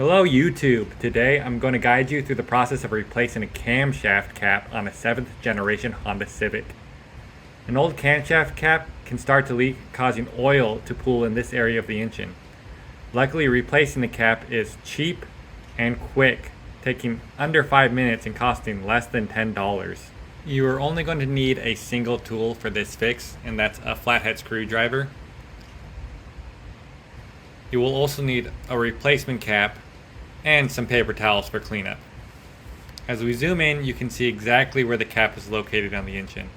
Hello YouTube! Today I'm going to guide you through the process of replacing a camshaft cap on a 7th generation Honda Civic. An old camshaft cap can start to leak, causing oil to pool in this area of the engine. Luckily, replacing the cap is cheap and quick, taking under 5 minutes and costing less than $10. You are only going to need a single tool for this fix, and that's a flathead screwdriver. You will also need a replacement cap and some paper towels for cleanup. As we zoom in, you can see exactly where the cap is located on the engine.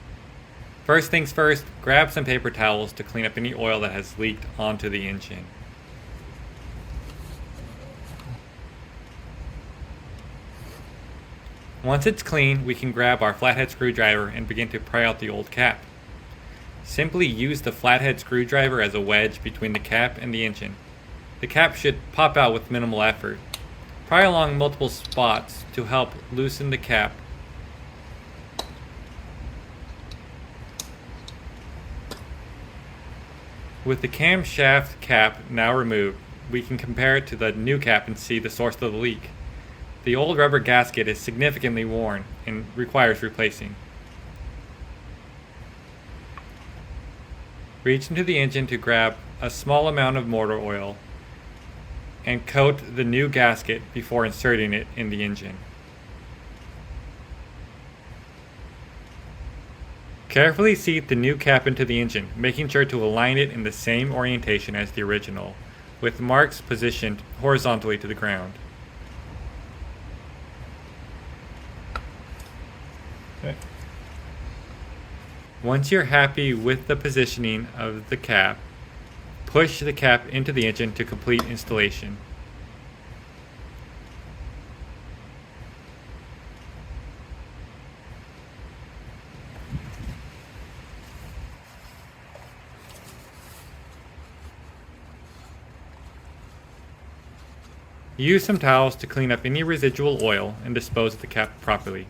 First things first, grab some paper towels to clean up any oil that has leaked onto the engine. Once it's clean, we can grab our flathead screwdriver and begin to pry out the old cap. Simply use the flathead screwdriver as a wedge between the cap and the engine. The cap should pop out with minimal effort. Pry along multiple spots to help loosen the cap. With the camshaft cap now removed, we can compare it to the new cap and see the source of the leak. The old rubber gasket is significantly worn and requires replacing. Reach into the engine to grab a small amount of motor oil and coat the new gasket before inserting it in the engine. Carefully seat the new cap into the engine, making sure to align it in the same orientation as the original, with marks positioned horizontally to the ground. Okay. Once you're happy with the positioning of the cap, push the cap into the engine to complete installation. Use some towels to clean up any residual oil and dispose of the cap properly.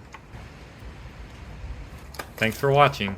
Thanks for watching.